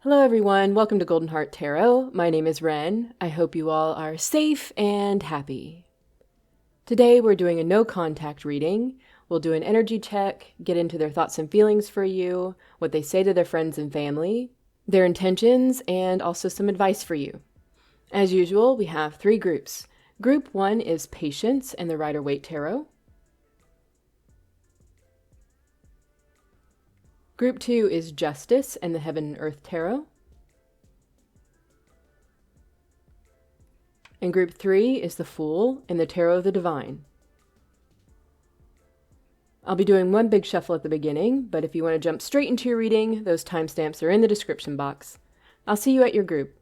Hello everyone, welcome to Golden Heart Tarot. My name is Ren. I hope you all are safe and happy. Today we're doing a no contact reading. We'll do an energy check, get into their thoughts and feelings for you, what they say to their friends and family, their intentions, and also some advice for you. As usual, we have 3 groups. Group 1 is Patience and the Rider-Waite Tarot. Group 2 is Justice and the Heaven and Earth Tarot. And Group 3 is the Fool and the Tarot of the Divine. I'll be doing one big shuffle at the beginning, but if you want to jump straight into your reading, those timestamps are in the description box. I'll see you at your group.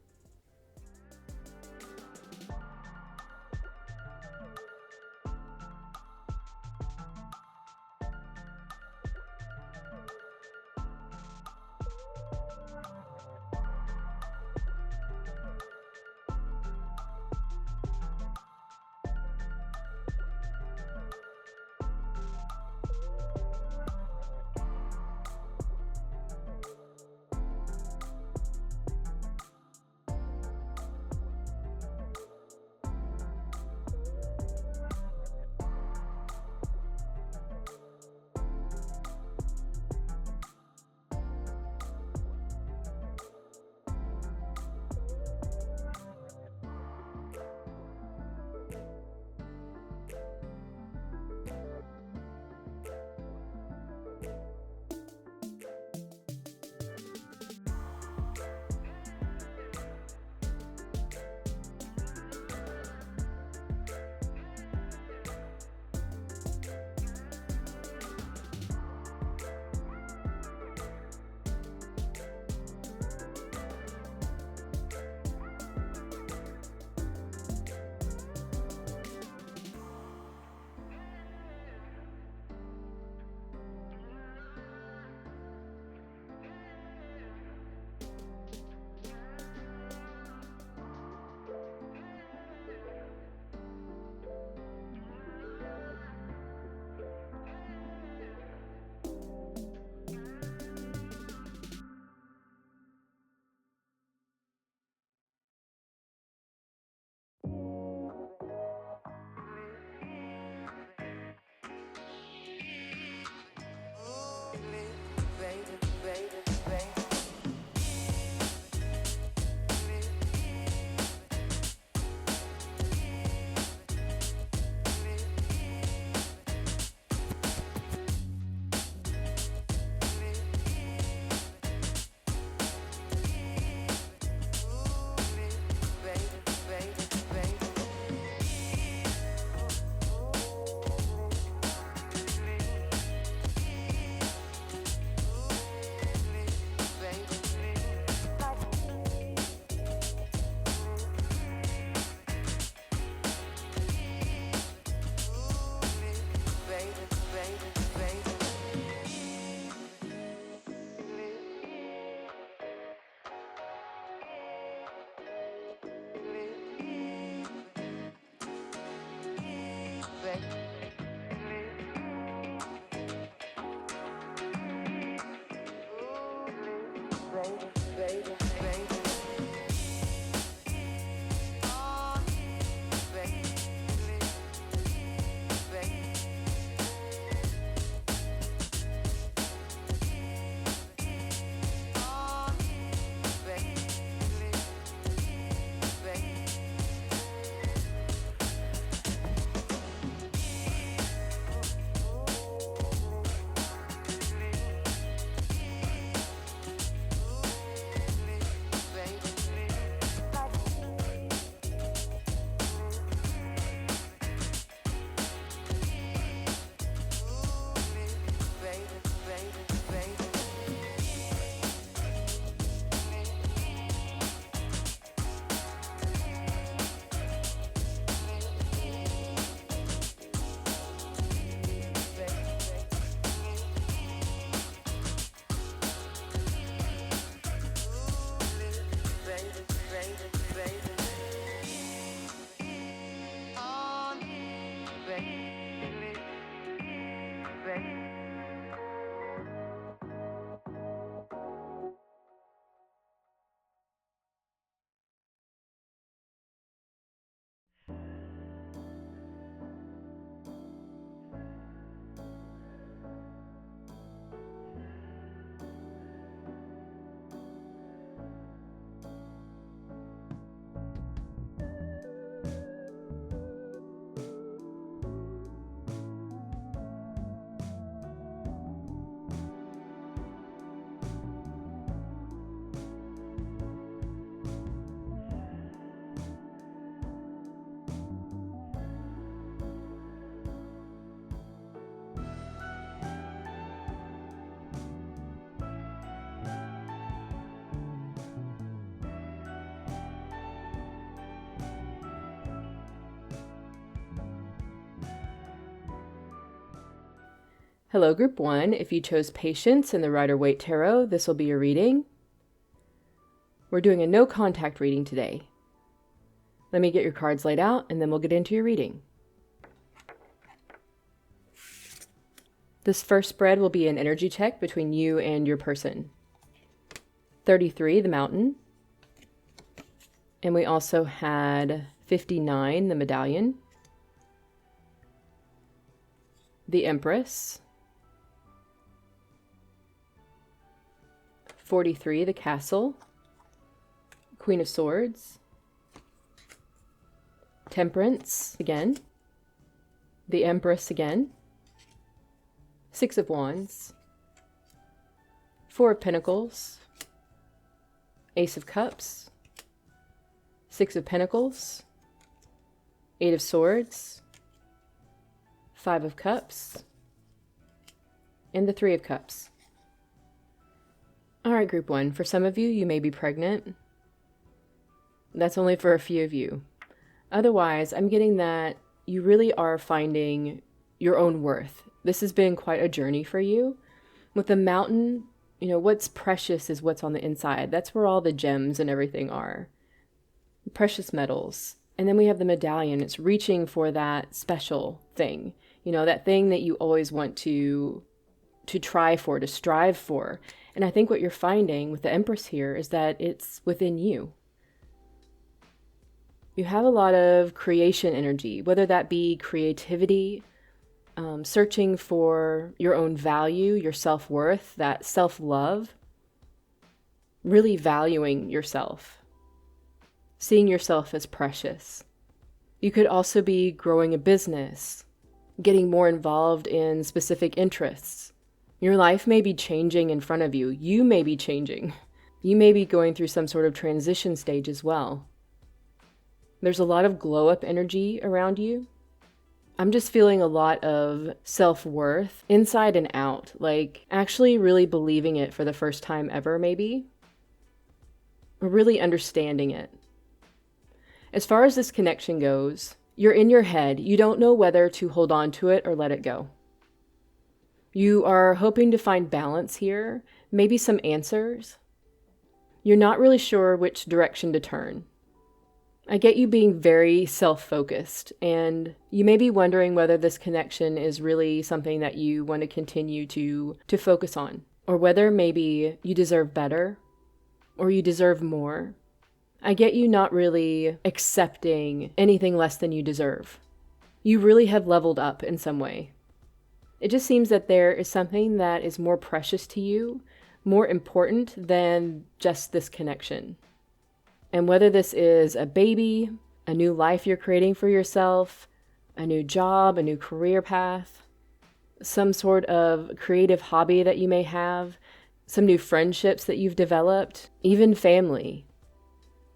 Hello, Group 1. If you chose Patience in the Rider-Waite Tarot, this will be your reading. We're doing a no contact reading today. Let me get your cards laid out and then we'll get into your reading. This first spread will be an energy check between you and your person. 33, the Mountain. And we also had 59, the Medallion. The Empress. 43, the Castle. Queen of Swords. Temperance again. The Empress again. 6 of Wands. 4 of Pentacles. Ace of Cups. 6 of Pentacles. 8 of Swords. 5 of Cups. And the 3 of Cups. All right, Group 1. For some of you, you may be pregnant. That's only for a few of you. Otherwise, I'm getting that you really are finding your own worth. This has been quite a journey for you. With the Mountain, you know, what's precious is what's on the inside. That's where all the gems and everything are. Precious metals. And then we have the Medallion. It's reaching for that special thing. You know, that thing that you always want to try for, to strive for. And I think what you're finding with the Empress here is that it's within you. You have a lot of creation energy, whether that be creativity, searching for your own value, your self-worth, that self-love, really valuing yourself, seeing yourself as precious. You could also be growing a business, getting more involved in specific interests. Your life may be changing in front of you. You may be changing. You may be going through some sort of transition stage as well. There's a lot of glow-up energy around you. I'm just feeling a lot of self-worth inside and out, like actually really believing it for the first time ever, maybe. Or really understanding it. As far as this connection goes, you're in your head. You don't know whether to hold on to it or let it go. You are hoping to find balance here, maybe some answers. You're not really sure which direction to turn. I get you being very self-focused, and you may be wondering whether this connection is really something that you want to continue to focus on, or whether maybe you deserve better, or you deserve more. I get you not really accepting anything less than you deserve. You really have leveled up in some way. It just seems that there is something that is more precious to you, more important than just this connection. And whether this is a baby, a new life you're creating for yourself, a new job, a new career path, some sort of creative hobby that you may have, some new friendships that you've developed, even family.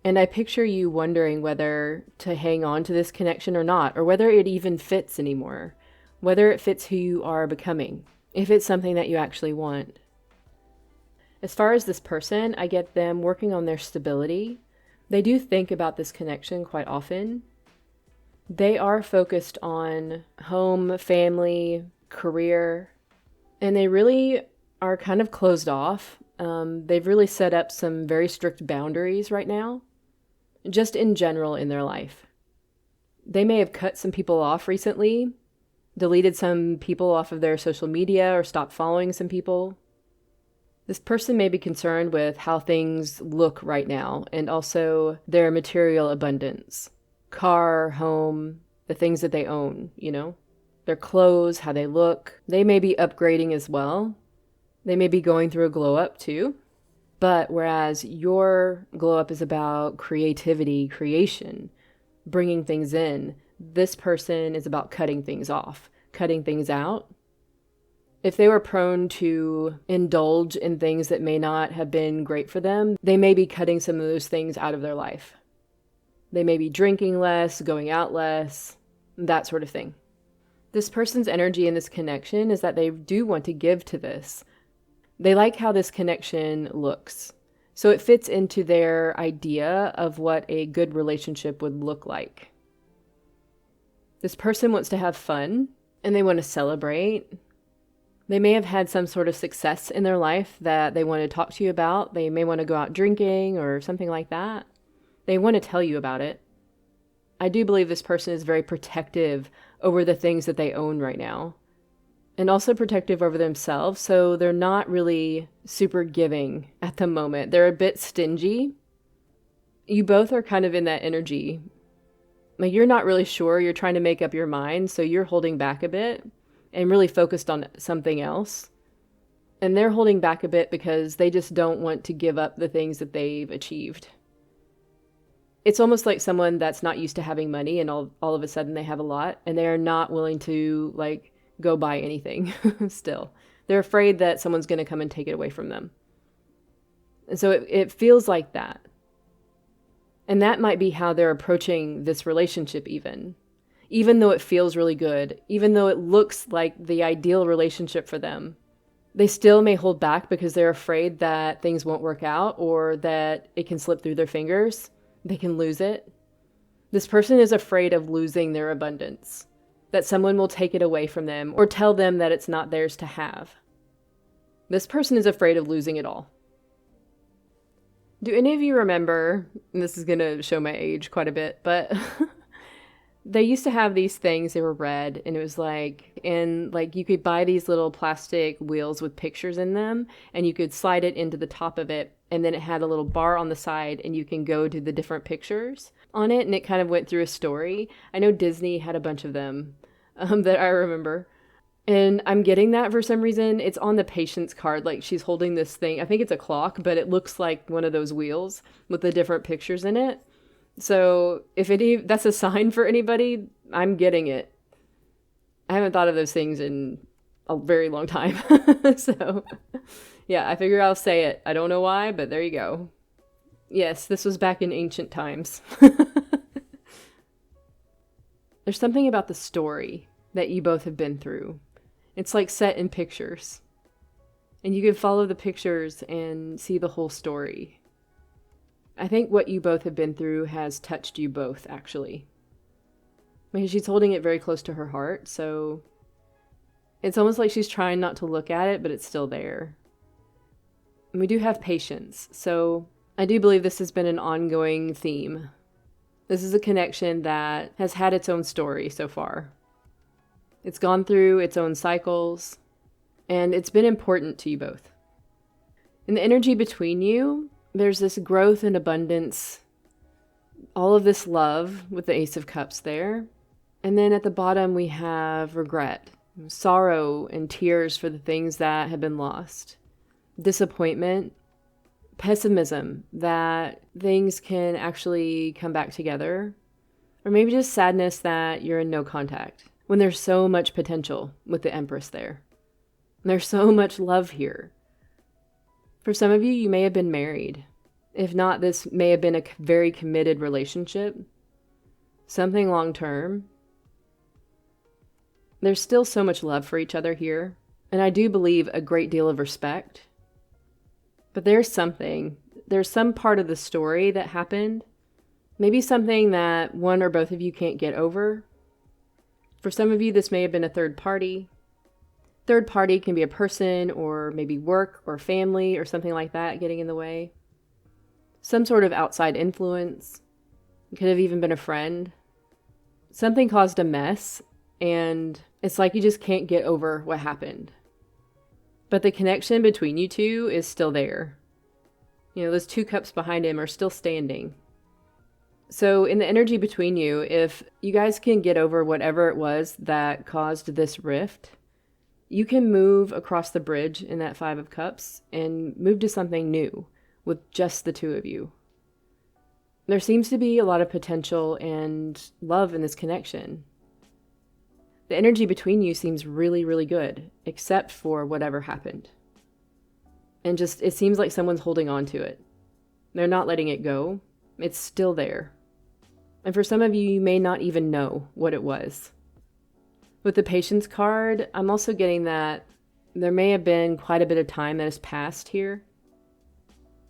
And I picture you wondering whether to hang on to this connection or not, or whether it even fits anymore, whether it fits who you are becoming, if it's something that you actually want. As far as this person, I get them working on their stability. They do think about this connection quite often. They are focused on home, family, career, and they really are kind of closed off. They've really set up some very strict boundaries right now, just in general in their life. They may have cut some people off recently, deleted some people off of their social media, or stopped following some people. This person may be concerned with how things look right now, and also their material abundance. Car, home, the things that they own, you know? Their clothes, how they look. They may be upgrading as well. They may be going through a glow up too. But whereas your glow up is about creativity, creation, bringing things in, this person is about cutting things off, cutting things out. If they were prone to indulge in things that may not have been great for them, they may be cutting some of those things out of their life. They may be drinking less, going out less, that sort of thing. This person's energy in this connection is that they do want to give to this. They like how this connection looks. So it fits into their idea of what a good relationship would look like. This person wants to have fun, and they want to celebrate. They may have had some sort of success in their life that they want to talk to you about. They may want to go out drinking or something like that. They want to tell you about it. I do believe this person is very protective over the things that they own right now, and also protective over themselves, so they're not really super giving at the moment. They're a bit stingy. You both are kind of in that energy. Like, you're not really sure, you're trying to make up your mind, so you're holding back a bit and really focused on something else. And they're holding back a bit because they just don't want to give up the things that they've achieved. It's almost like someone that's not used to having money and all of a sudden they have a lot, and they are not willing to, like, go buy anything still. They're afraid that someone's going to come and take it away from them. And so it feels like that. And that might be how they're approaching this relationship even though it feels really good, even though it looks like the ideal relationship for them. They still may hold back because they're afraid that things won't work out or that it can slip through their fingers. They can lose it. This person is afraid of losing their abundance, that someone will take it away from them or tell them that it's not theirs to have. This person is afraid of losing it all. Do any of you remember, and this is going to show my age quite a bit, but they used to have these things, they were red, and it was like, and like you could buy these little plastic wheels with pictures in them, and you could slide it into the top of it, and then it had a little bar on the side, and you can go to the different pictures on it, and it kind of went through a story. I know Disney had a bunch of them that I remember. And I'm getting that for some reason. It's on the patient's card. Like, she's holding this thing. I think it's a clock, but it looks like one of those wheels with the different pictures in it. So if that's a sign for anybody, I'm getting it. I haven't thought of those things in a very long time. So yeah, I figure I'll say it. I don't know why, but there you go. Yes, this was back in ancient times. There's something about the story that you both have been through. It's like set in pictures. And you can follow the pictures and see the whole story. I think what you both have been through has touched you both, actually. Because she's holding it very close to her heart, so it's almost like she's trying not to look at it, but it's still there. And we do have patience, so I do believe this has been an ongoing theme. This is a connection that has had its own story so far. It's gone through its own cycles, and it's been important to you both. In the energy between you, there's this growth and abundance, all of this love with the Ace of Cups there. And then at the bottom, we have regret, sorrow, and tears for the things that have been lost, disappointment, pessimism that things can actually come back together, or maybe just sadness that you're in no contact. When there's so much potential with the Empress there. There's so much love here. For some of you, you may have been married. If not, this may have been a very committed relationship. Something long-term. There's still so much love for each other here. And I do believe a great deal of respect. But there's some part of the story that happened. Maybe something that one or both of you can't get over. For some of you, this may have been a third party. Third party can be a person or maybe work or family or something like that getting in the way. Some sort of outside influence. It could have even been a friend. Something caused a mess, and it's like you just can't get over what happened. But the connection between you two is still there. You know, those 2 cups behind him are still standing. So in the energy between you, if you guys can get over whatever it was that caused this rift, you can move across the bridge in that 5 of Cups and move to something new with just the 2 of you. There seems to be a lot of potential and love in this connection. The energy between you seems really, really good, except for whatever happened. And just, it seems like someone's holding on to it. They're not letting it go. It's still there. And for some of you, you may not even know what it was. With the Patience card, I'm also getting that there may have been quite a bit of time that has passed here.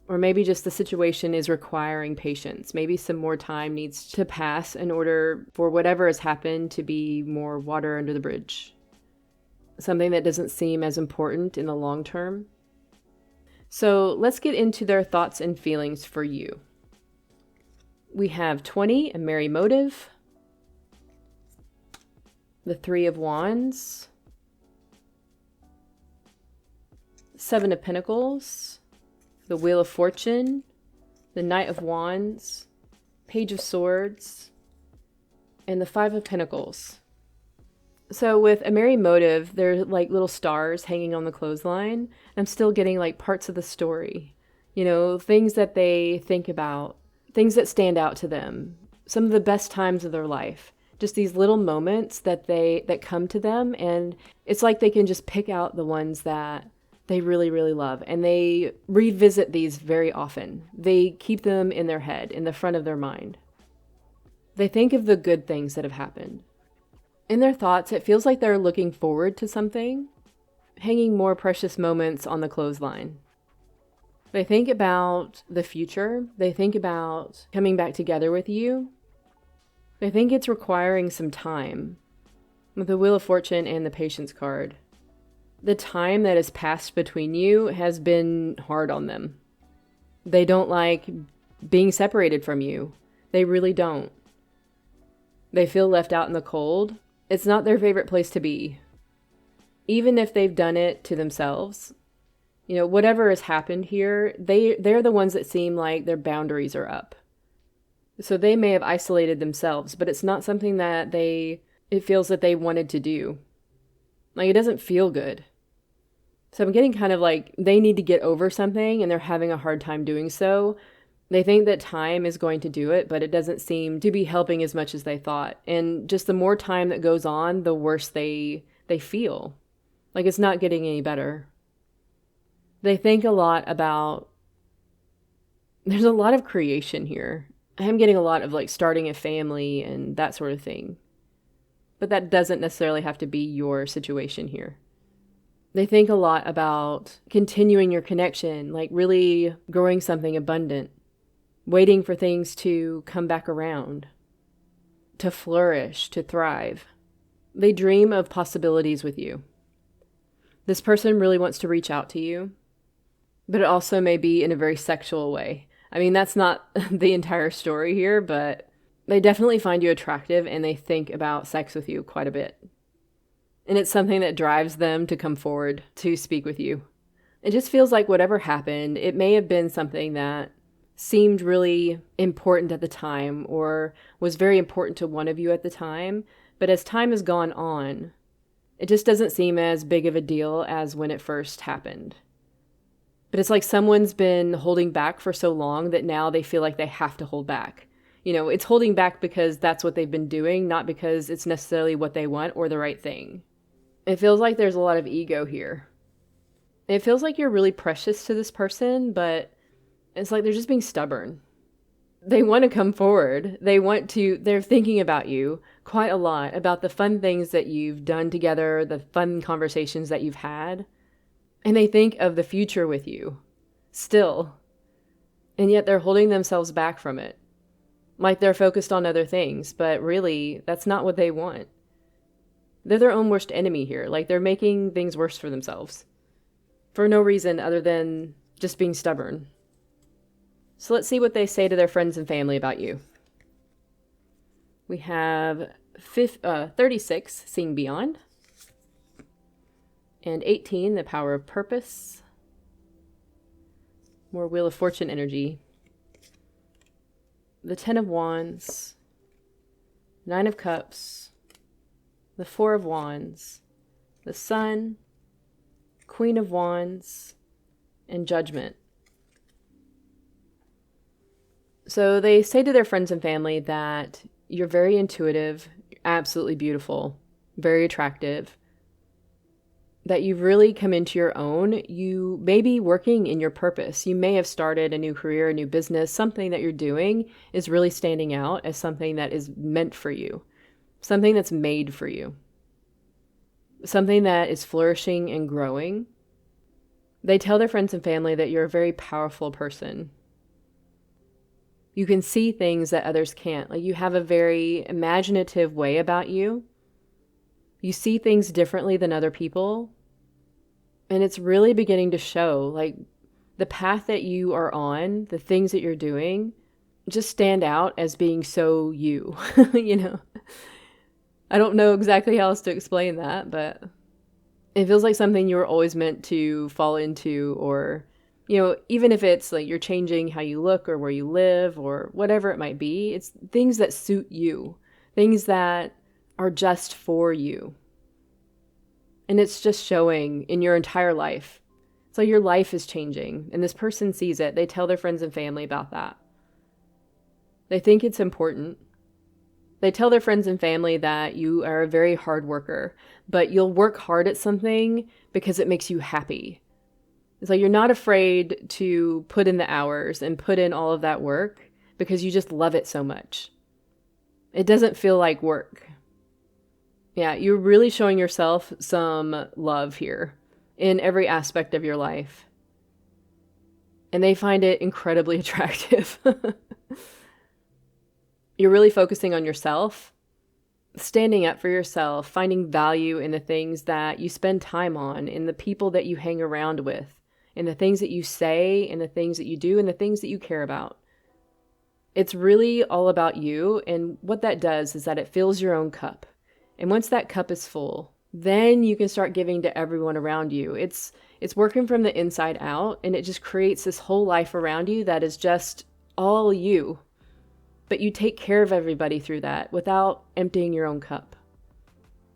Or maybe just the situation is requiring patience. Maybe some more time needs to pass in order for whatever has happened to be more water under the bridge. something that doesn't seem as important in the long term. So let's get into their thoughts and feelings for you. We have 20, a merry motive. The 3 of Wands. 7 of Pentacles. The Wheel of Fortune. The Knight of Wands. Page of Swords. And the 5 of Pentacles. So with a merry motive, there's like little stars hanging on the clothesline. I'm still getting like parts of the story. You know, things that they think about, things that stand out to them, some of the best times of their life. Just these little moments that come to them, and it's like they can just pick out the ones that they really, really love. And they revisit these very often. They keep them in their head, in the front of their mind. They think of the good things that have happened. In their thoughts, it feels like they're looking forward to something, hanging more precious moments on the clothesline. They think about the future. They think about coming back together with you. They think it's requiring some time. With the Wheel of Fortune and the Patience card, the time that has passed between you has been hard on them. They don't like being separated from you. They really don't. They feel left out in the cold. It's not their favorite place to be. Even if they've done it to themselves, you know, whatever has happened here, they're the ones that seem like their boundaries are up. So they may have isolated themselves, but it's not something that it feels that they wanted to do. Like, it doesn't feel good. So I'm getting kind of like they need to get over something and they're having a hard time doing so. They think that time is going to do it, but it doesn't seem to be helping as much as they thought. And just the more time that goes on, the worse they feel. Like, it's not getting any better. They think a lot about, there's a lot of creation here. I'm getting a lot of like starting a family and that sort of thing. But that doesn't necessarily have to be your situation here. They think a lot about continuing your connection, like really growing something abundant, waiting for things to come back around, to flourish, to thrive. They dream of possibilities with you. This person really wants to reach out to you, but it also may be in a very sexual way. I mean, that's not the entire story here, but they definitely find you attractive and they think about sex with you quite a bit. And it's something that drives them to come forward to speak with you. It just feels like whatever happened, it may have been something that seemed really important at the time or was very important to one of you at the time. But as time has gone on, it just doesn't seem as big of a deal as when it first happened. But it's like someone's been holding back for so long that now they feel like they have to hold back. You know, it's holding back because that's what they've been doing, not because it's necessarily what they want or the right thing. It feels like there's a lot of ego here. It feels like you're really precious to this person, but it's like they're just being stubborn. They want to come forward. They're thinking about you quite a lot, about the fun things that you've done together, the fun conversations that you've had. And they think of the future with you, still. And yet they're holding themselves back from it. Like they're focused on other things, but really, that's not what they want. They're their own worst enemy here. Like, they're making things worse for themselves. For no reason other than just being stubborn. So let's see what they say to their friends and family about you. We have 36, Seeing Beyond. And 18, The Power of Purpose. More Wheel of Fortune energy. The 10 of Wands. 9 of Cups. The 4 of Wands. The Sun. Queen of Wands. And Judgment. So they say to their friends and family that you're very intuitive, absolutely beautiful, very attractive, that you've really come into your own. You may be working in your purpose. You may have started a new career, a new business. Something that you're doing is really standing out as something that is meant for you, something that's made for you, something that is flourishing and growing. They tell their friends and family that you're a very powerful person. You can see things that others can't. Like, you have a very imaginative way about you. You see things differently than other people. And it's really beginning to show, like, the path that you are on, the things that you're doing, just stand out as being so you, you know? I don't know exactly how else to explain that, but it feels like something you were always meant to fall into, or, you know, even if it's like you're changing how you look or where you live or whatever it might be, it's things that suit you, things that are just for you. And it's just showing in your entire life. So your life is changing, and this person sees it. They tell their friends and family about that. They think it's important. They tell their friends and family that you are a very hard worker, but you'll work hard at something because it makes you happy. It's like you're not afraid to put in the hours and put in all of that work because you just love it so much. It doesn't feel like work. Yeah, you're really showing yourself some love here in every aspect of your life. And they find it incredibly attractive. You're really focusing on yourself, standing up for yourself, finding value in the things that you spend time on, in the people that you hang around with, in the things that you say, in the things that you do, and the things that you care about. It's really all about you, and what that does is that it fills your own cup. And once that cup is full, then you can start giving to everyone around you. It's working from the inside out, and it just creates this whole life around you that is just all you. But you take care of everybody through that without emptying your own cup.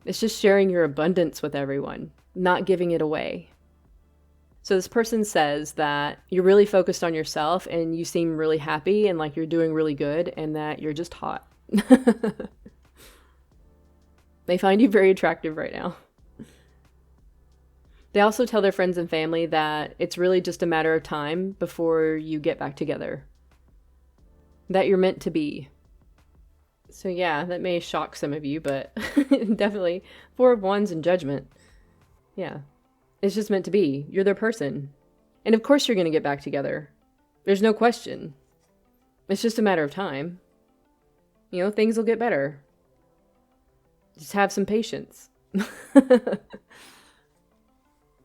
It's just sharing your abundance with everyone, not giving it away. So this person says that you're really focused on yourself and you seem really happy and like you're doing really good and that you're just hot. They find you very attractive right now. They also tell their friends and family that it's really just a matter of time before you get back together. That you're meant to be. So yeah, that may shock some of you, but definitely 4 of Wands and Judgment. Yeah, it's just meant to be. You're their person. And of course you're going to get back together. There's no question. It's just a matter of time. You know, things will get better. Just have some patience.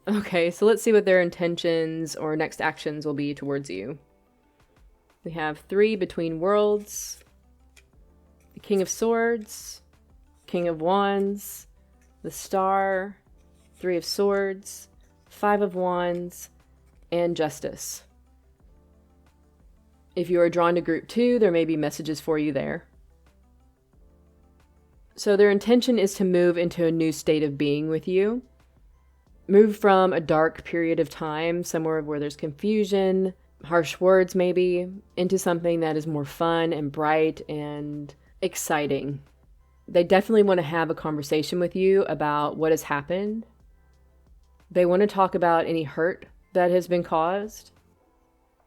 Okay, so let's see what their intentions or next actions will be towards you. We have 3 between worlds, the King of Swords, King of Wands, the Star, 3 of Swords, 5 of Wands, and Justice. If you are drawn to group 2, there may be messages for you there. So their intention is to move into a new state of being with you. Move from a dark period of time, somewhere where there's confusion, harsh words maybe, into something that is more fun and bright and exciting. They definitely want to have a conversation with you about what has happened. They want to talk about any hurt that has been caused.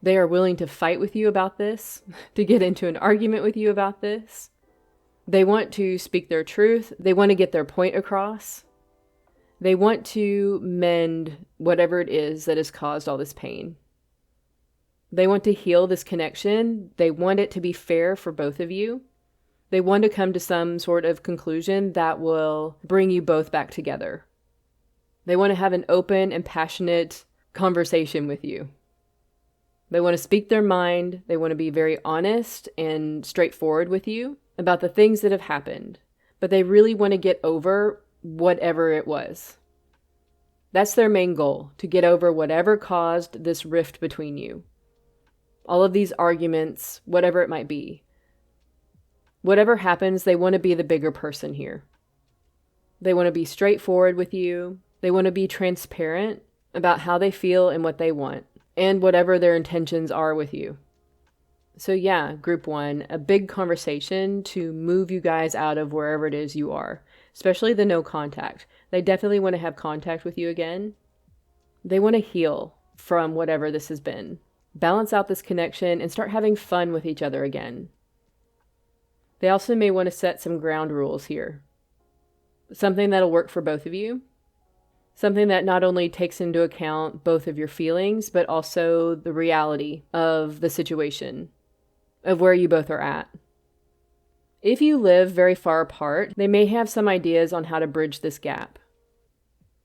They are willing to fight with you about this, to get into an argument with you about this. They want to speak their truth. They want to get their point across. They want to mend whatever it is that has caused all this pain. They want to heal this connection. They want it to be fair for both of you. They want to come to some sort of conclusion that will bring you both back together. They want to have an open and passionate conversation with you. They want to speak their mind. They want to be very honest and straightforward with you about the things that have happened. But they really want to get over whatever it was. That's their main goal, to get over whatever caused this rift between you. All of these arguments, whatever it might be. Whatever happens, they want to be the bigger person here. They want to be straightforward with you. They want to be transparent about how they feel and what they want, and whatever their intentions are with you. So yeah, group 1, a big conversation to move you guys out of wherever it is you are, especially the no contact. They definitely want to have contact with you again. They want to heal from whatever this has been. Balance out this connection and start having fun with each other again. They also may want to set some ground rules here. Something that'll work for both of you. Something that not only takes into account both of your feelings, but also the reality of the situation, of where you both are at. If you live very far apart, they may have some ideas on how to bridge this gap.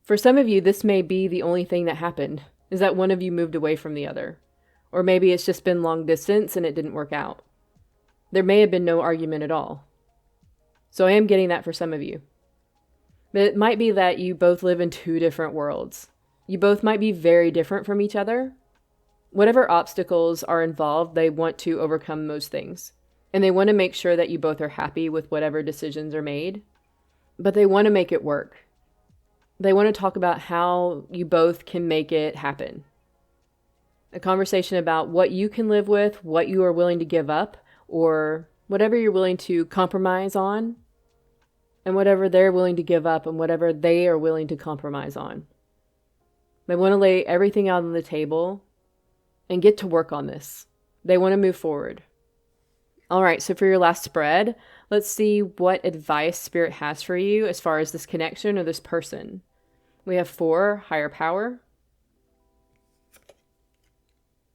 For some of you, this may be the only thing that happened, is that one of you moved away from the other. Or maybe it's just been long distance and it didn't work out. There may have been no argument at all. So I am getting that for some of you. But it might be that you both live in two different worlds. You both might be very different from each other. Whatever obstacles are involved, they want to overcome those things. And they want to make sure that you both are happy with whatever decisions are made. But they want to make it work. They want to talk about how you both can make it happen. A conversation about what you can live with, what you are willing to give up, or whatever you're willing to compromise on, and whatever they're willing to give up and whatever they are willing to compromise on. They want to lay everything out on the table and get to work on this. They want to move forward. All right, so for your last spread, let's see what advice Spirit has for you as far as this connection or this person. We have 4, higher power.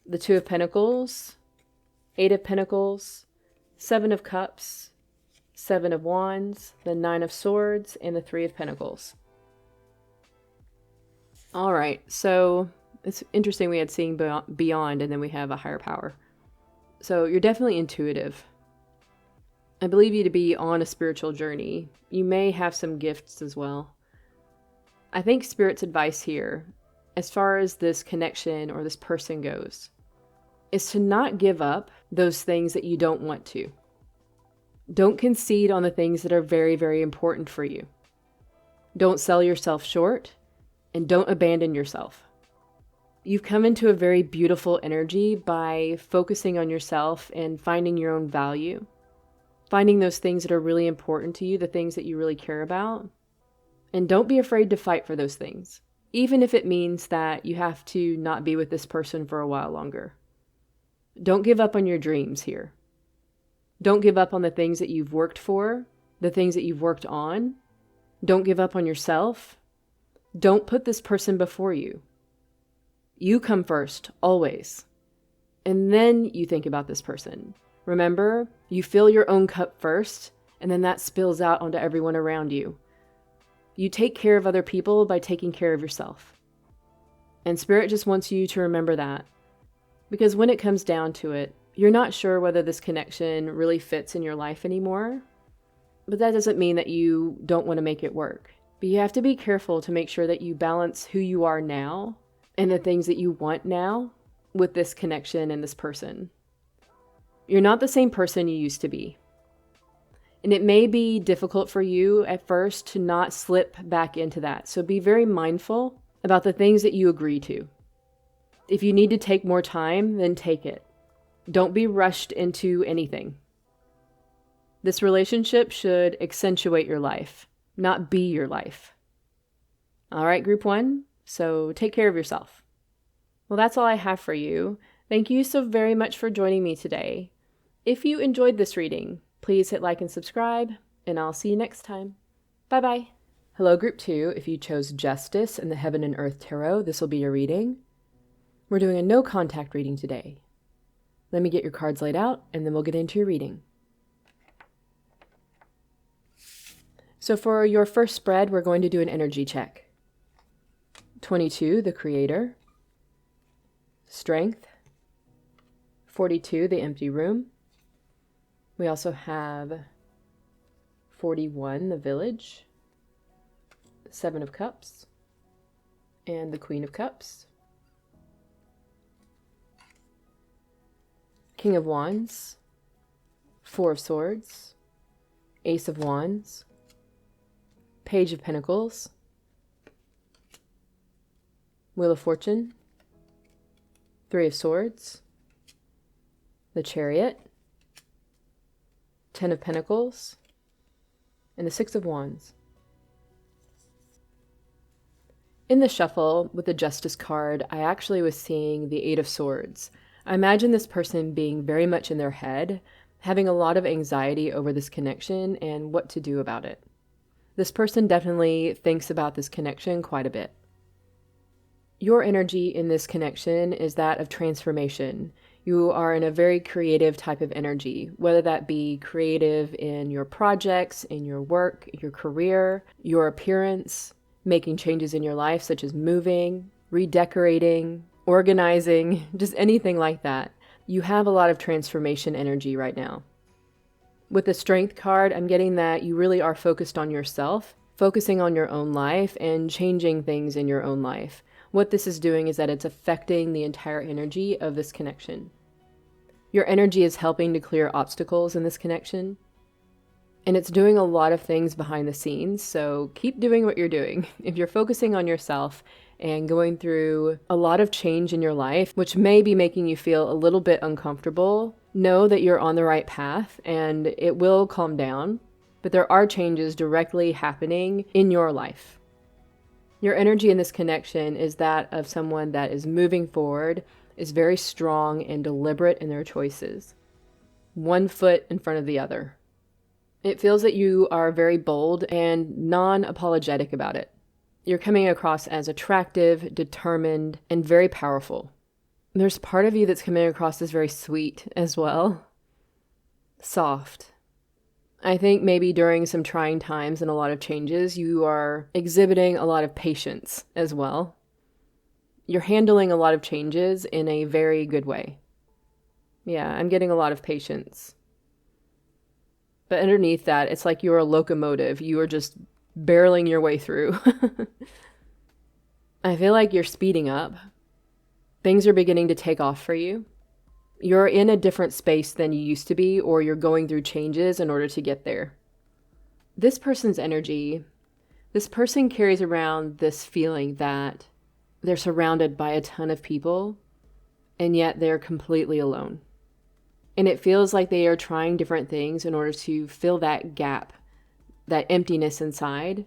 The 2 of Pentacles, 8 of Pentacles, 7 of Cups, 7 of Wands, the 9 of Swords, and the 3 of Pentacles. All right, so it's interesting we had seeing beyond, and then we have a higher power. So you're definitely intuitive. I believe you to be on a spiritual journey. You may have some gifts as well. I think Spirit's advice here, as far as this connection or this person goes, is to not give up those things that you don't want to. Don't concede on the things that are very, very important for you. Don't sell yourself short, and don't abandon yourself. You've come into a very beautiful energy by focusing on yourself and finding your own value. Finding those things that are really important to you, the things that you really care about. And don't be afraid to fight for those things, even if it means that you have to not be with this person for a while longer. Don't give up on your dreams here. Don't give up on the things that you've worked for, the things that you've worked on. Don't give up on yourself. Don't put this person before you. You come first, always. And then you think about this person. Remember, you fill your own cup first, and then that spills out onto everyone around you. You take care of other people by taking care of yourself. And Spirit just wants you to remember that. Because when it comes down to it, you're not sure whether this connection really fits in your life anymore. But that doesn't mean that you don't want to make it work. But you have to be careful to make sure that you balance who you are now and the things that you want now with this connection and this person. You're not the same person you used to be. And it may be difficult for you at first to not slip back into that. So be very mindful about the things that you agree to. If you need to take more time, then take it. Don't be rushed into anything. This relationship should accentuate your life, not be your life. All right, group 1. So take care of yourself. Well, that's all I have for you. Thank you so very much for joining me today. If you enjoyed this reading, please hit like and subscribe, and I'll see you next time. Bye-bye. Hello, Group 2. If you chose Justice in the Heaven and Earth Tarot, this will be your reading. We're doing a no-contact reading today. Let me get your cards laid out, and then we'll get into your reading. So for your first spread, we're going to do an energy check. 22, the Creator. Strength. 42, the Empty Room. We also have 41, the Village, 7 of Cups, and the Queen of Cups. King of Wands, 4 of Swords, Ace of Wands, Page of Pentacles, Wheel of Fortune, 3 of Swords, the Chariot, 10 of Pentacles, and the 6 of Wands. In the shuffle with the Justice card, I actually was seeing the 8 of Swords. I imagine this person being very much in their head, having a lot of anxiety over this connection and what to do about it. This person definitely thinks about this connection quite a bit. Your energy in this connection is that of transformation. You are in a very creative type of energy, whether that be creative in your projects, in your work, your career, your appearance, making changes in your life, such as moving, redecorating, organizing, just anything like that. You have a lot of transformation energy right now. With the Strength card, I'm getting that you really are focused on yourself, focusing on your own life and changing things in your own life. What this is doing is that it's affecting the entire energy of this connection. Your energy is helping to clear obstacles in this connection. And it's doing a lot of things behind the scenes, so keep doing what you're doing. If you're focusing on yourself and going through a lot of change in your life, which may be making you feel a little bit uncomfortable, know that you're on the right path and it will calm down, but there are changes directly happening in your life. Your energy in this connection is that of someone that is moving forward, is very strong and deliberate in their choices. One foot in front of the other. It feels that you are very bold and non-apologetic about it. You're coming across as attractive, determined, and very powerful. There's part of you that's coming across as very sweet as well. Soft. I think maybe during some trying times and a lot of changes, you are exhibiting a lot of patience as well. You're handling a lot of changes in a very good way. Yeah, I'm getting a lot of patience. But underneath that, it's like you're a locomotive. You are just barreling your way through. I feel like you're speeding up. Things are beginning to take off for you. You're in a different space than you used to be, or you're going through changes in order to get there. This person's energy, this person carries around this feeling that they're surrounded by a ton of people, and yet they're completely alone. And it feels like they are trying different things in order to fill that gap, that emptiness inside.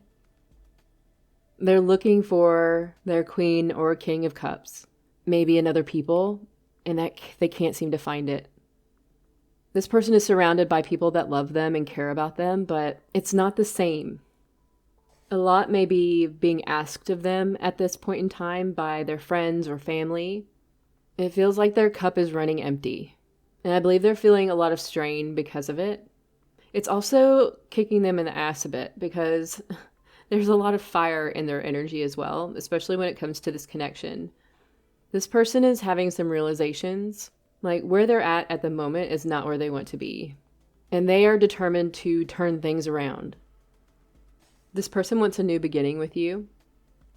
They're looking for their queen or king of cups, maybe in other people, and that they can't seem to find it. This person is surrounded by people that love them and care about them, but it's not the same. A lot may be being asked of them at this point in time by their friends or family. It feels like their cup is running empty, and I believe they're feeling a lot of strain because of it. It's also kicking them in the ass a bit because there's a lot of fire in their energy as well, especially when it comes to this connection. This person is having some realizations, like where they're at the moment is not where they want to be. And they are determined to turn things around. This person wants a new beginning with you.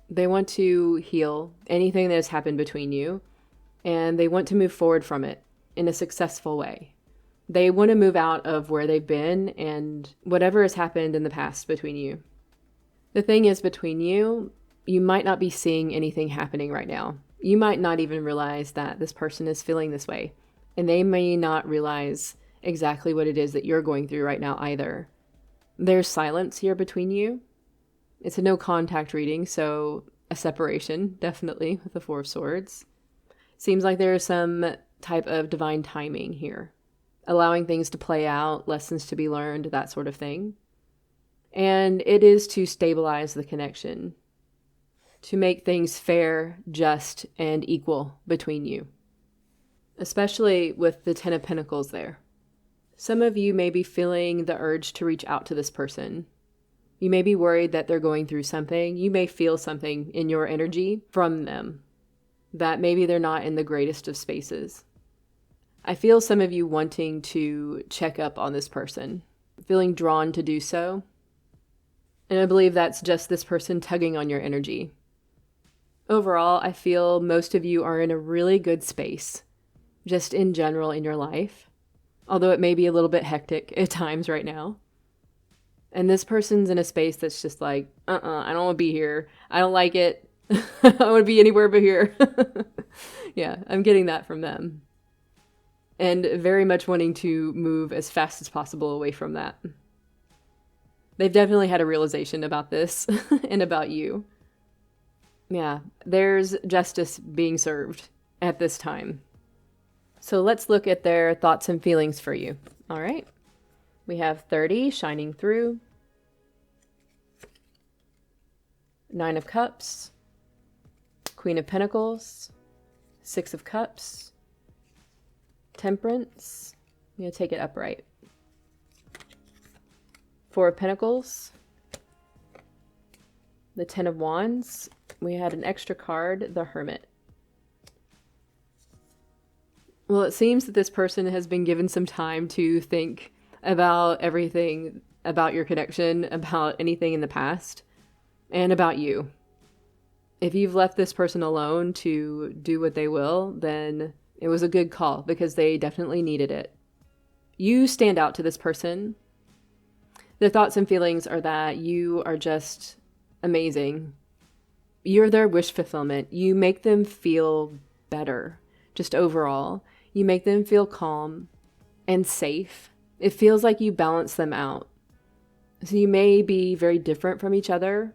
They want to heal anything that has happened between you, and they want to move forward from it in a successful way. They want to move out of where they've been and whatever has happened in the past between you. The thing is, between you, you might not be seeing anything happening right now. You might not even realize that this person is feeling this way, and they may not realize exactly what it is that you're going through right now either. There's silence here between you. It's a no contact reading, so a separation, definitely, with the Four of Swords. Seems like there's some type of divine timing here, allowing things to play out, lessons to be learned, that sort of thing. And it is to stabilize the connection, to make things fair, just, and equal between you, especially with the Ten of Pentacles there. Some of you may be feeling the urge to reach out to this person. You may be worried that they're going through something. You may feel something in your energy from them, that maybe they're not in the greatest of spaces. I feel some of you wanting to check up on this person, feeling drawn to do so. And I believe that's just this person tugging on your energy. Overall, I feel most of you are in a really good space, just in general in your life, although it may be a little bit hectic at times right now. And this person's in a space that's just like, I don't want to be here. I don't like it. I don't want to be anywhere but here. Yeah, I'm getting that from them. And very much wanting to move as fast as possible away from that. They've definitely had a realization about this and about you. Yeah, there's justice being served at this time. So let's look at their thoughts and feelings for you. All right. We have 30 shining through. 9 of Cups. Queen of Pentacles. 6 of Cups. Temperance. I'm going to take it upright. Four of Pentacles. The Ten of Wands. We had an extra card, the Hermit. Well, it seems that this person has been given some time to think about everything about your connection, about anything in the past, and about you. If you've left this person alone to do what they will, then it was a good call because they definitely needed it. You stand out to this person. Their thoughts and feelings are that you are just amazing. You're their wish fulfillment. You make them feel better, just overall. You make them feel calm and safe. It feels like you balance them out. So you may be very different from each other,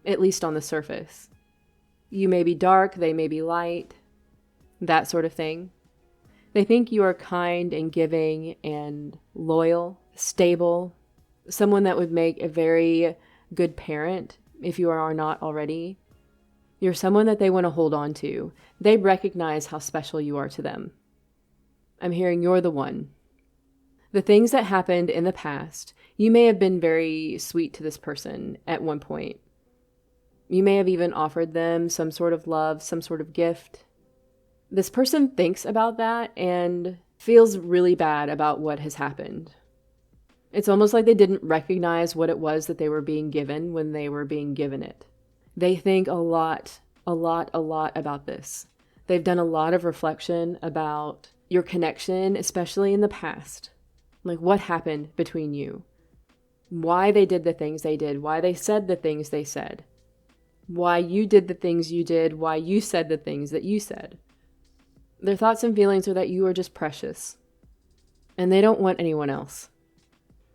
at least on the surface. You may be dark, they may be light, that sort of thing. They think you are kind and giving and loyal, stable, someone that would make a very good parent if you are not already. You're someone that they want to hold on to. They recognize how special you are to them. I'm hearing you're the one. The things that happened in the past, you may have been very sweet to this person at one point. You may have even offered them some sort of love, some sort of gift. This person thinks about that and feels really bad about what has happened. It's almost like they didn't recognize what it was that they were being given when they were being given it. They think a lot about this. They've done a lot of reflection about your connection, especially in the past. Like what happened between you? Why they did the things they did, why they said the things they said, why you did the things you did, why you said the things that you said. Their thoughts and feelings are that you are just precious, and they don't want anyone else.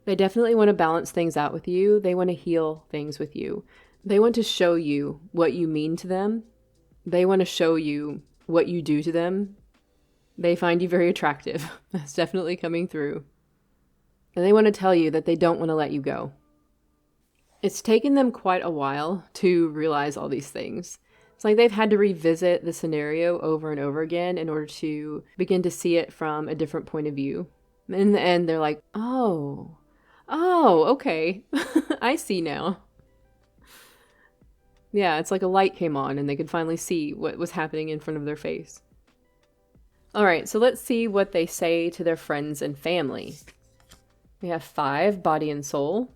They definitely want to balance things out with you. They want to heal things with you. They want to show you what you mean to them. They want to show you what you do to them. They find you very attractive. That's definitely coming through. And they want to tell you that they don't want to let you go. It's taken them quite a while to realize all these things. It's like they've had to revisit the scenario over and over again in order to begin to see it from a different point of view. And in the end, they're like, oh, okay. I see now. Yeah, it's like a light came on and they could finally see what was happening in front of their face. All right, so let's see what they say to their friends and family. We have 5, body and soul.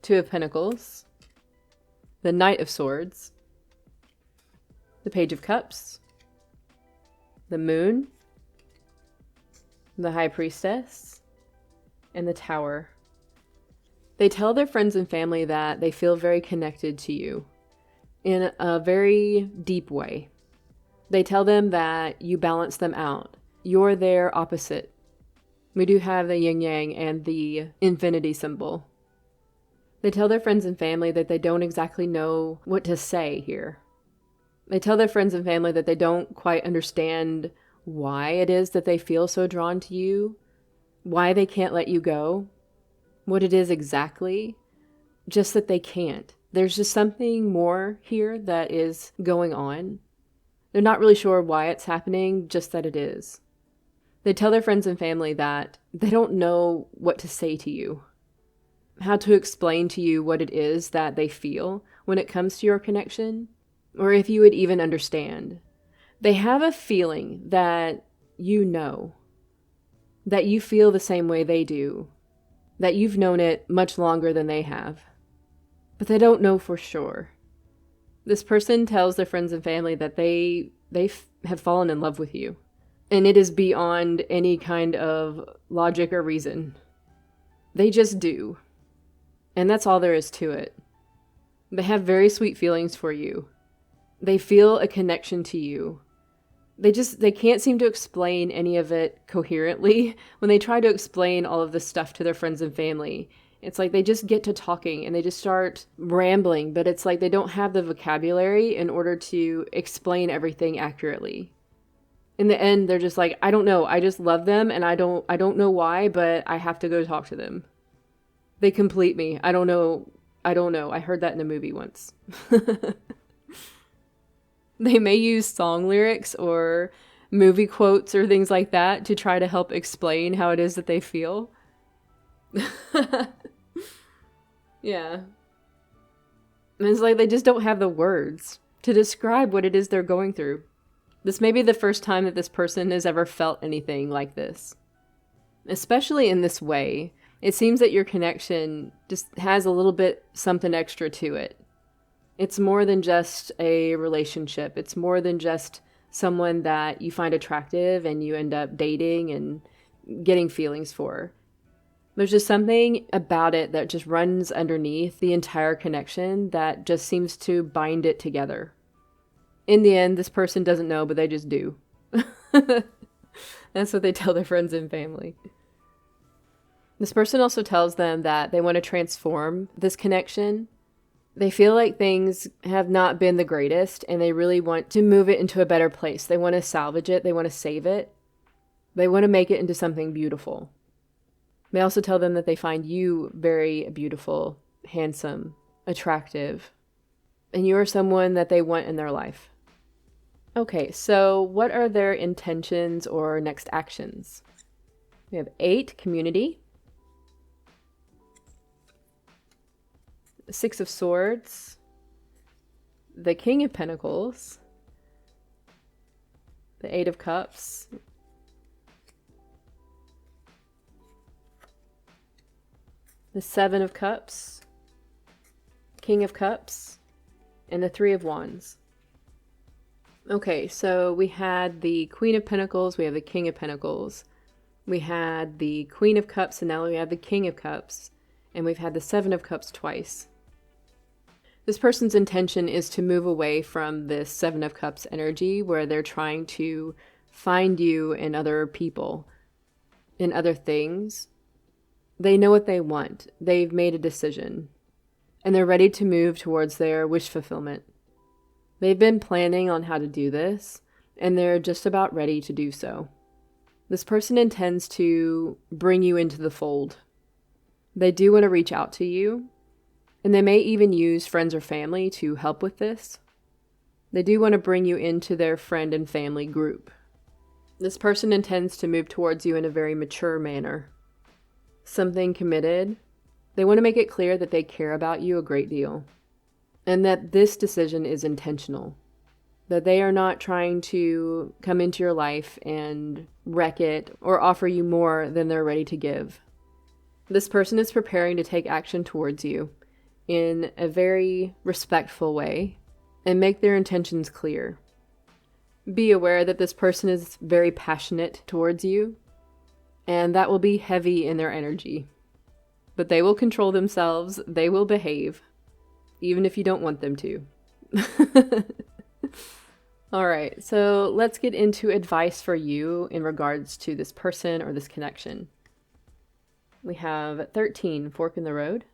2 of Pentacles. The Knight of Swords. The Page of Cups. The Moon. The High Priestess. And the Tower. They tell their friends and family that they feel very connected to you in a very deep way. They tell them that you balance them out. You're their opposite. We do have the yin-yang and the infinity symbol. They tell their friends and family that they don't exactly know what to say here. They tell their friends and family that they don't quite understand why it is that they feel so drawn to you, why they can't let you go, what it is exactly, just that they can't. There's just something more here that is going on. They're not really sure why it's happening, just that it is. They tell their friends and family that they don't know what to say to you, how to explain to you what it is that they feel when it comes to your connection, or if you would even understand. They have a feeling that you know, that you feel the same way they do, that you've known it much longer than they have, but they don't know for sure. This person tells their friends and family that they have fallen in love with you. And it is beyond any kind of logic or reason. They just do. And that's all there is to it. They have very sweet feelings for you. They feel a connection to you. They can't seem to explain any of it coherently. When they try to explain all of this stuff to their friends and family, it's like they just get to talking and they just start rambling, but it's like they don't have the vocabulary in order to explain everything accurately. In the end, they're just like, I don't know. I just love them and I don't know why, but I have to go talk to them. They complete me. I don't know. I heard that in a movie once. They may use song lyrics or movie quotes or things like that to try to help explain how it is that they feel. Yeah. And it's like they just don't have the words to describe what it is they're going through. This may be the first time that this person has ever felt anything like this. Especially in this way, it seems that your connection just has a little bit something extra to it. It's more than just a relationship. It's more than just someone that you find attractive and you end up dating and getting feelings for. There's just something about it that just runs underneath the entire connection that just seems to bind it together. In the end, this person doesn't know, but they just do. That's what they tell their friends and family. This person also tells them that they want to transform this connection. They feel like things have not been the greatest, and they really want to move it into a better place. They want to salvage it. They want to save it. They want to make it into something beautiful. They also tell them that they find you very beautiful, handsome, attractive, and you are someone that they want in their life. Okay, so what are their intentions or next actions? We have 8, community. 6 of Swords. The King of Pentacles. The 8 of Cups. The 7 of Cups. King of Cups. And the 3 of Wands. Okay, so we had the Queen of Pentacles, we have the King of Pentacles. We had the Queen of Cups, and now we have the King of Cups. And we've had the 7 of Cups twice. This person's intention is to move away from this 7 of Cups energy where they're trying to find you in other people, in other things. They know what they want. They've made a decision. And they're ready to move towards their wish fulfillment. They've been planning on how to do this, and they're just about ready to do so. This person intends to bring you into the fold. They do want to reach out to you, and they may even use friends or family to help with this. They do want to bring you into their friend and family group. This person intends to move towards you in a very mature manner. Something committed. They want to make it clear that they care about you a great deal. And that this decision is intentional. That they are not trying to come into your life and wreck it or offer you more than they're ready to give. This person is preparing to take action towards you in a very respectful way and make their intentions clear. Be aware that this person is very passionate towards you, and that will be heavy in their energy. But they will control themselves, they will behave. Even if you don't want them to. All right, so let's get into advice for you in regards to this person or this connection. We have 13, fork in the road.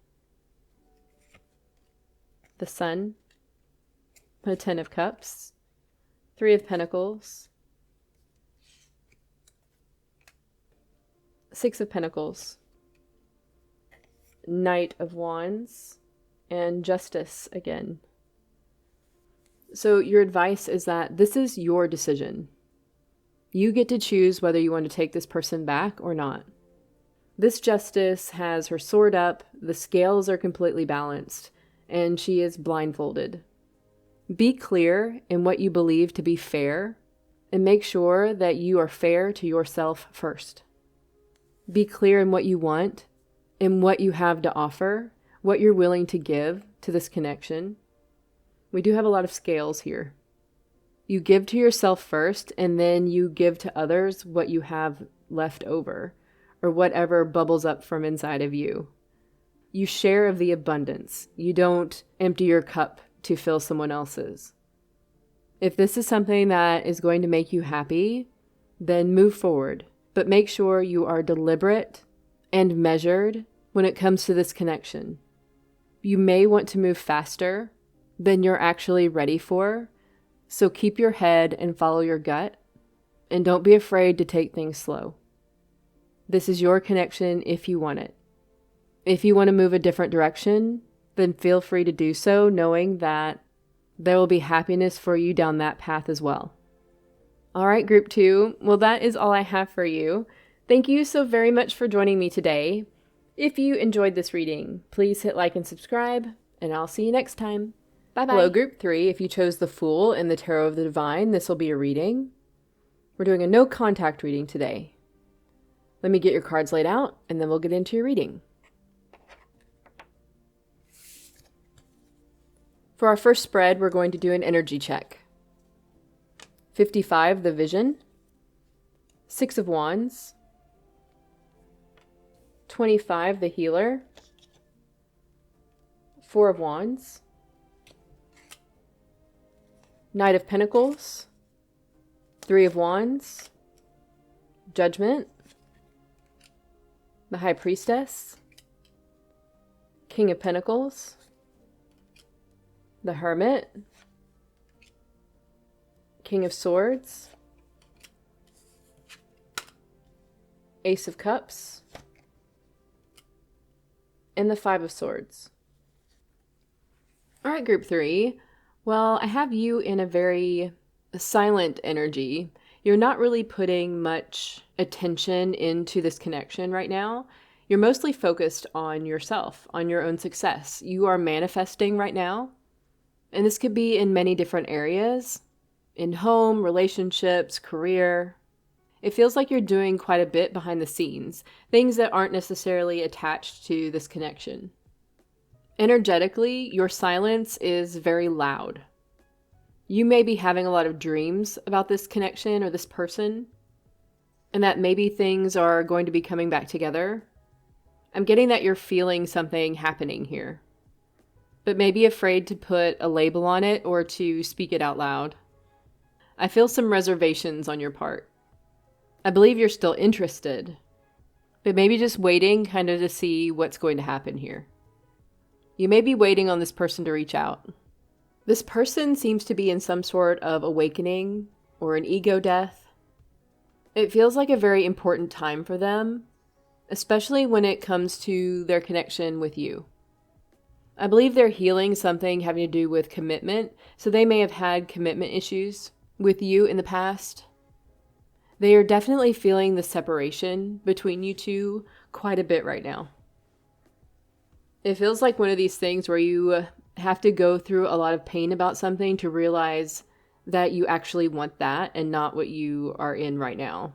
The Sun. The 10 of Cups. 3 of Pentacles. 6 of Pentacles. Knight of Wands. And Justice again. So your advice is that this is your decision. You get to choose whether you want to take this person back or not. This Justice has her sword up, the scales are completely balanced, and she is blindfolded. Be clear in what you believe to be fair, and make sure that you are fair to yourself first. Be clear in what you want, and what you have to offer, what you're willing to give to this connection. We do have a lot of scales here. You give to yourself first, and then you give to others what you have left over, or whatever bubbles up from inside of you. You share of the abundance. You don't empty your cup to fill someone else's. If this is something that is going to make you happy, then move forward. But make sure you are deliberate and measured when it comes to this connection. You may want to move faster than you're actually ready for, so keep your head and follow your gut, and don't be afraid to take things slow. This is your connection if you want it. If you want to move a different direction, then feel free to do so, knowing that there will be happiness for you down that path as well. All right, group 2. Well, that is all I have for you. Thank you so very much for joining me today. If you enjoyed this reading, please hit like and subscribe, and I'll see you next time. Bye-bye. Hello, group 3. If you chose the Fool in the Tarot of the Divine, this will be a reading. We're doing a no contact reading today. Let me get your cards laid out, and then we'll get into your reading. For our first spread, we're going to do an energy check. 55, the Vision. 6 of Wands. 25, the Healer. 4 of Wands. Knight of Pentacles. 3 of Wands. Judgment. The High Priestess. King of Pentacles. The Hermit. King of Swords. Ace of Cups. And the 5 of Swords. All right, group 3. Well, I have you in a very silent energy. You're not really putting much attention into this connection right now. You're mostly focused on yourself, on your own success. You are manifesting right now. And this could be in many different areas. In home, relationships, career. It feels like you're doing quite a bit behind the scenes. Things that aren't necessarily attached to this connection. Energetically, your silence is very loud. You may be having a lot of dreams about this connection or this person, and that maybe things are going to be coming back together. I'm getting that you're feeling something happening here, but maybe afraid to put a label on it or to speak it out loud. I feel some reservations on your part. I believe you're still interested, but maybe just waiting kind of to see what's going to happen here. You may be waiting on this person to reach out. This person seems to be in some sort of awakening or an ego death. It feels like a very important time for them, especially when it comes to their connection with you. I believe they're healing something having to do with commitment, so they may have had commitment issues with you in the past. They are definitely feeling the separation between you two quite a bit right now. It feels like one of these things where you have to go through a lot of pain about something to realize that you actually want that and not what you are in right now.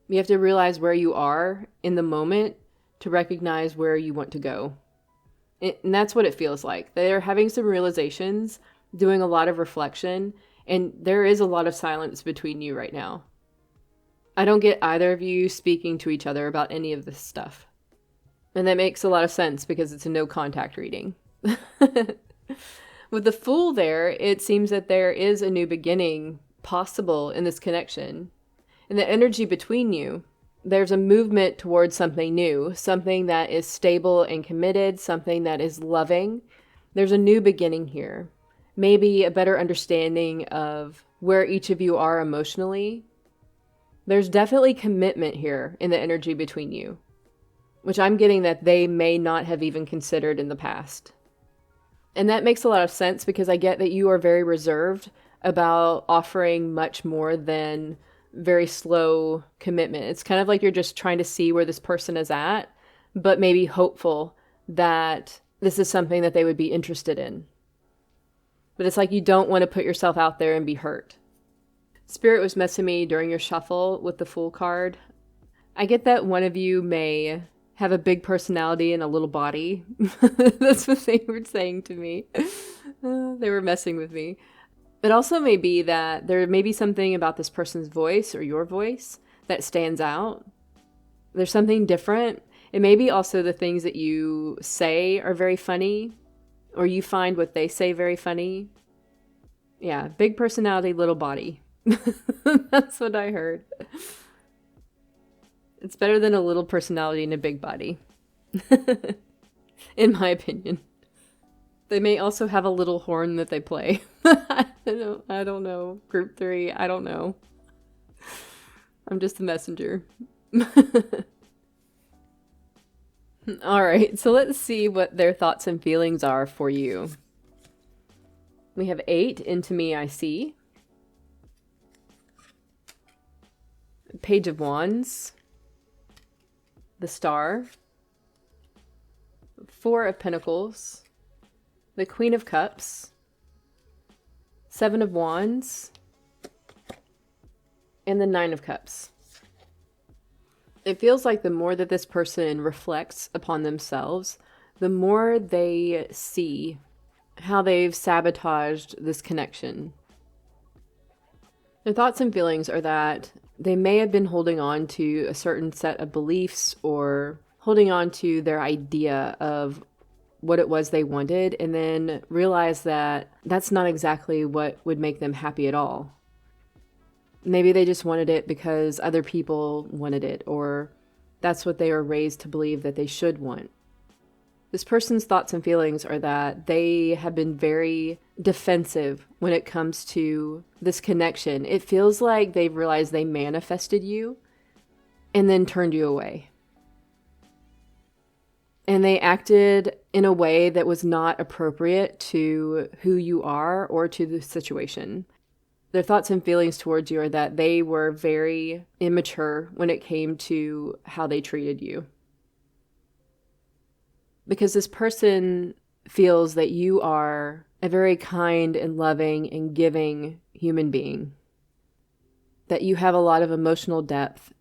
You have to realize where you are in the moment to recognize where you want to go. And that's what it feels like. They're having some realizations, doing a lot of reflection, and there is a lot of silence between you right now. I don't get either of you speaking to each other about any of this stuff. And that makes a lot of sense because it's a no contact reading. With the Fool there, it seems that there is a new beginning possible in this connection. In the energy between you, there's a movement towards something new, something that is stable and committed, something that is loving. There's a new beginning here. Maybe a better understanding of where each of you are emotionally. There's definitely commitment here in the energy between you, which I'm getting that they may not have even considered in the past. And that makes a lot of sense because I get that you are very reserved about offering much more than very slow commitment. It's kind of like you're just trying to see where this person is at, but maybe hopeful that this is something that they would be interested in. But it's like you don't want to put yourself out there and be hurt. Spirit was messing me during your shuffle with the Fool card. I get that one of you may have a big personality and a little body. That's what they were saying to me. They were messing with me. It also may be that there may be something about this person's voice or your voice that stands out. There's something different. It may be also the things that you say are very funny, or you find what they say very funny. Yeah, big personality, little body. That's what I heard. It's better than a little personality and a big body. In my opinion. They may also have a little horn that they play. I don't know. Group 3, I don't know. I'm just the messenger. All right, so let's see what their thoughts and feelings are for you. We have 8, Into Me I See. Page of Wands, the Star, Four of Pentacles, the Queen of Cups, Seven of Wands, and the Nine of Cups. It feels like the more that this person reflects upon themselves, the more they see how they've sabotaged this connection. Their thoughts and feelings are that they may have been holding on to a certain set of beliefs or holding on to their idea of what it was they wanted, and then realize that that's not exactly what would make them happy at all. Maybe they just wanted it because other people wanted it, or that's what they were raised to believe that they should want. This person's thoughts and feelings are that they have been very defensive when it comes to this connection. It feels like they've realized they manifested you and then turned you away. And they acted in a way that was not appropriate to who you are or to the situation. Their thoughts and feelings towards you are that they were very immature when it came to how they treated you. Because this person feels that you are a very kind and loving and giving human being. That you have a lot of emotional depth.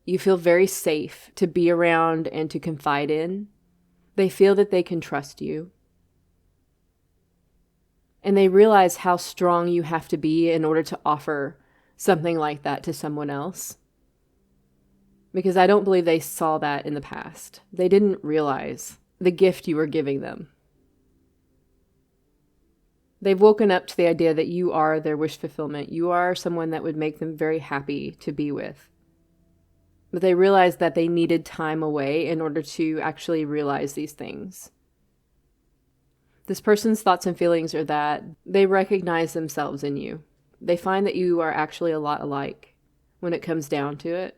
You feel very safe to be around and to confide in. They feel that they can trust you. And they realize how strong you have to be in order to offer something like that to someone else. Because I don't believe they saw that in the past. They didn't realize the gift you were giving them. They've woken up to the idea that you are their wish fulfillment. You are someone that would make them very happy to be with. But they realized that they needed time away in order to actually realize these things. This person's thoughts and feelings are that they recognize themselves in you. They find that you are actually a lot alike when it comes down to it.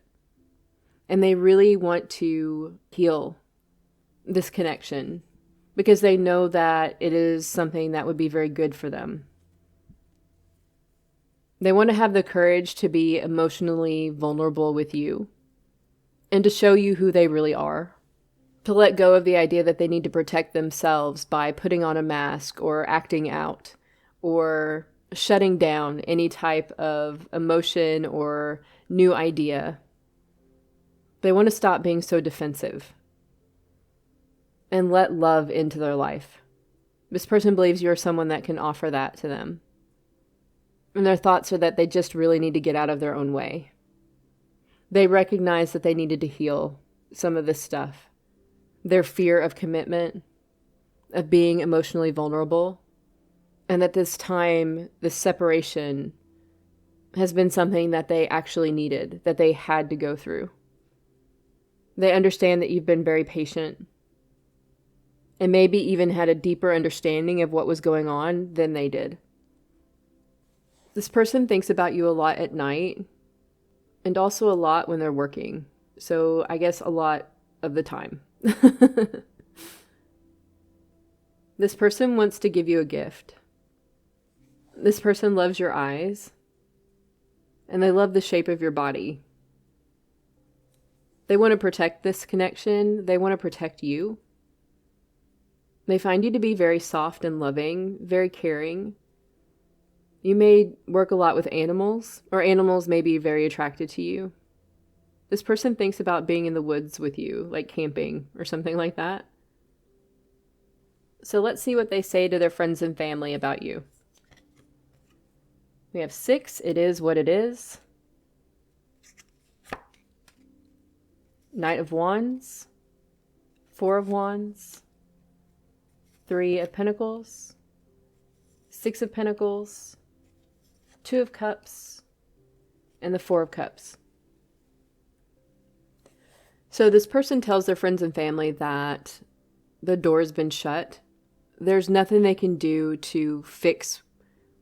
And they really want to heal this connection because they know that it is something that would be very good for them. They want to have the courage to be emotionally vulnerable with you and to show you who they really are. To let go of the idea that they need to protect themselves by putting on a mask or acting out or shutting down any type of emotion or new idea. They want to stop being so defensive and let love into their life. This person believes you're someone that can offer that to them. And their thoughts are that they just really need to get out of their own way. They recognize that they needed to heal some of this stuff. Their fear of commitment, of being emotionally vulnerable, and that this time, this separation has been something that they actually needed, that they had to go through. They understand that you've been very patient and maybe even had a deeper understanding of what was going on than they did. This person thinks about you a lot at night and also a lot when they're working. So I guess a lot of the time. This person wants to give you a gift. This person loves your eyes, and they love the shape of your body. They want to protect this connection. They want to protect you. They find you to be very soft and loving, very caring. You may work a lot with animals, or animals may be very attracted to you. This person thinks about being in the woods with you, like camping or something like that. So let's see what they say to their friends and family about you. We have 6, it is what it is. Knight of Wands, 4 of Wands, 3 of Pentacles, 6 of Pentacles, 2 of Cups, and the 4 of Cups. So this person tells their friends and family that the door's been shut. There's nothing they can do to fix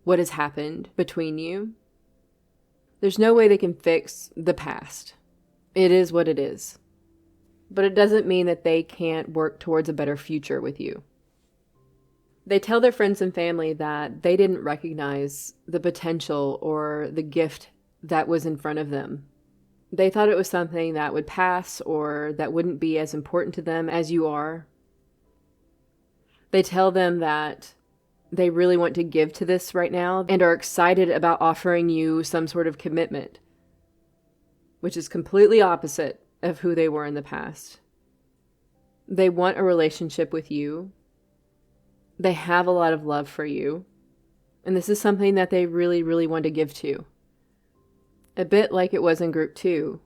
what has happened between you. There's no way they can fix the past. It is what it is. But it doesn't mean that they can't work towards a better future with you. They tell their friends and family that they didn't recognize the potential or the gift that was in front of them. They thought it was something that would pass or that wouldn't be as important to them as you are. They tell them that they really want to give to this right now and are excited about offering you some sort of commitment, which is completely opposite of who they were in the past. They want a relationship with you. They have a lot of love for you. And this is something that they really, really want to give to. A bit like it was in group 2.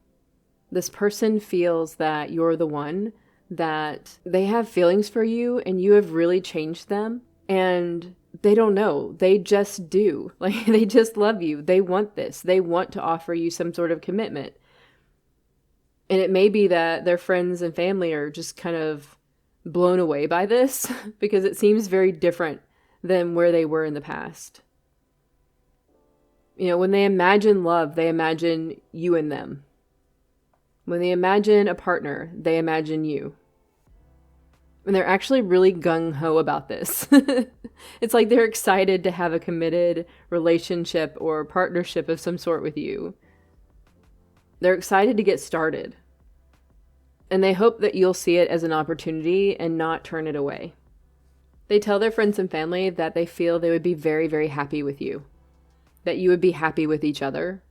This person feels that you're the one, that they have feelings for you and you have really changed them. And they don't know. They just do. Like, they just love you. They want this. They want to offer you some sort of commitment. And it may be that their friends and family are just kind of blown away by this because it seems very different than where they were in the past. You know, when they imagine love, they imagine you and them. When they imagine a partner, they imagine you. And they're actually really gung-ho about this. It's like they're excited to have a committed relationship or partnership of some sort with you. They're excited to get started. And they hope that you'll see it as an opportunity and not turn it away. They tell their friends and family that they feel they would be very, very happy with you. That you would be happy with each other.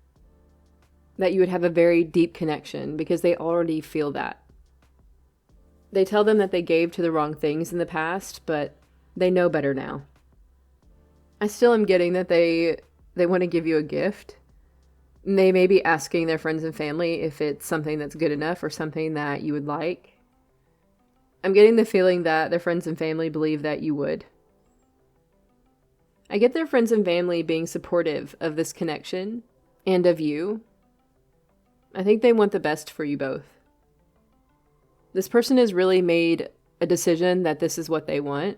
That you would have a very deep connection because they already feel that. They tell them that they gave to the wrong things in the past, but they know better now. I still am getting that they want to give you a gift. They may be asking their friends and family if it's something that's good enough or something that you would like. I'm getting the feeling that their friends and family believe that you would. I get their friends and family being supportive of this connection and of you. I think they want the best for you both. This person has really made a decision that this is what they want.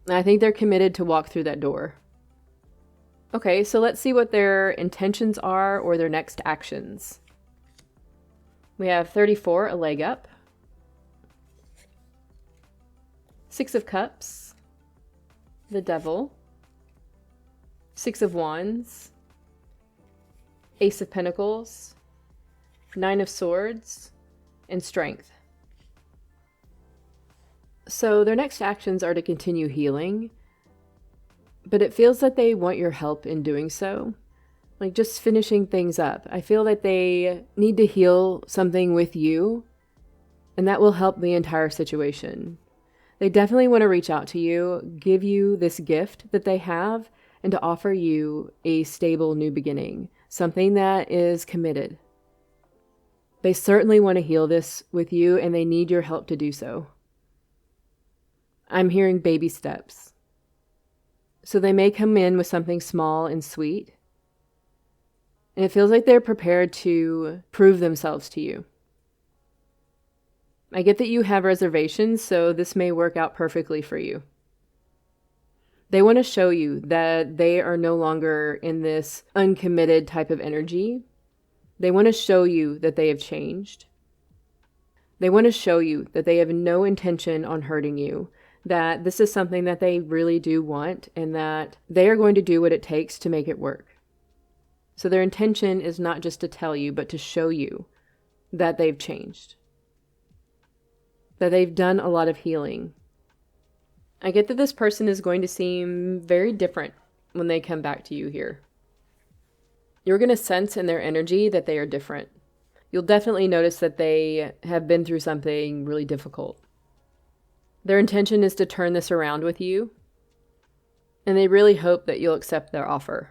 And I think they're committed to walk through that door. Okay, so let's see what their intentions are or their next actions. We have 34, a leg up. 6 of Cups. The Devil. 6 of Wands. Ace of Pentacles. 9 of Swords. And Strength. So their next actions are to continue healing. But it feels that they want your help in doing so. Like just finishing things up. I feel that they need to heal something with you. And that will help the entire situation. They definitely want to reach out to you, give you this gift that they have, and to offer you a stable new beginning. Something that is committed. They certainly want to heal this with you, and they need your help to do so. I'm hearing baby steps. So they may come in with something small and sweet. And it feels like they're prepared to prove themselves to you. I get that you have reservations, so this may work out perfectly for you. They want to show you that they are no longer in this uncommitted type of energy. They want to show you that they have changed. They want to show you that they have no intention on hurting you, that this is something that they really do want, and that they are going to do what it takes to make it work. So their intention is not just to tell you, but to show you that they've changed. That they've done a lot of healing. I get that this person is going to seem very different when they come back to you here. You're going to sense in their energy that they are different. You'll definitely notice that they have been through something really difficult. Their intention is to turn this around with you, and they really hope that you'll accept their offer.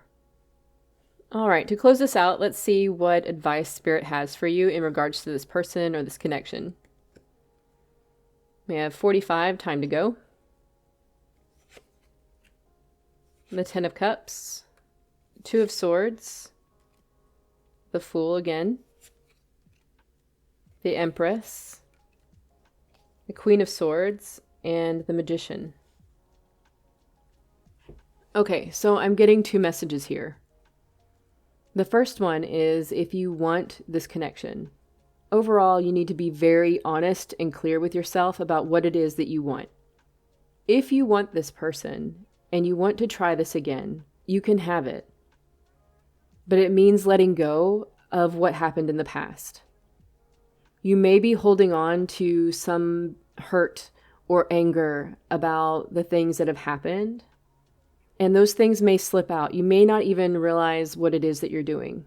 All right, to close this out, let's see what advice Spirit has for you in regards to this person or this connection. We have 45, time to go. The 10 of Cups, 2 of Swords, the Fool again, the Empress, the Queen of Swords, and the Magician. Okay, so I'm getting 2 messages here. The first one is if you want this connection. Overall, you need to be very honest and clear with yourself about what it is that you want. If you want this person and you want to try this again, you can have it. But it means letting go of what happened in the past. You may be holding on to some hurt or anger about the things that have happened, and those things may slip out. You may not even realize what it is that you're doing.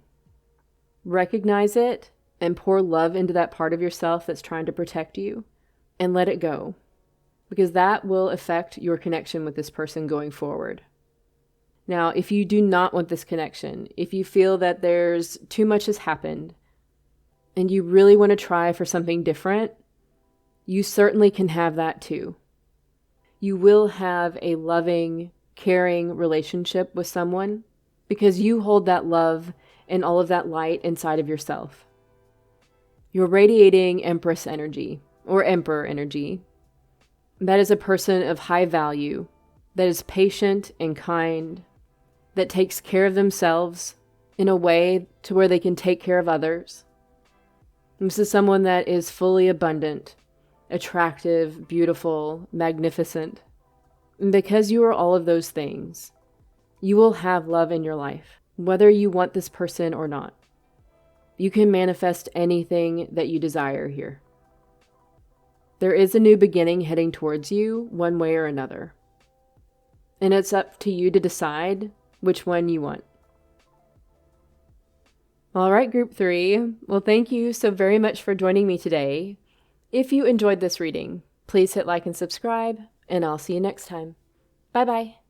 Recognize it and pour love into that part of yourself that's trying to protect you, and let it go, because that will affect your connection with this person going forward. Now, if you do not want this connection, if you feel that there's too much has happened, and you really want to try for something different, you certainly can have that too. You will have a loving, caring relationship with someone because you hold that love and all of that light inside of yourself. You're radiating Empress energy, or Emperor energy. That is a person of high value, that is patient and kind, that takes care of themselves in a way to where they can take care of others. This is someone that is fully abundant, attractive, beautiful, magnificent. And because you are all of those things, you will have love in your life, whether you want this person or not. You can manifest anything that you desire here. There is a new beginning heading towards you, one way or another. And it's up to you to decide which one you want. All right, Group 3. Well, thank you so very much for joining me today. If you enjoyed this reading, please hit like and subscribe, and I'll see you next time. Bye-bye.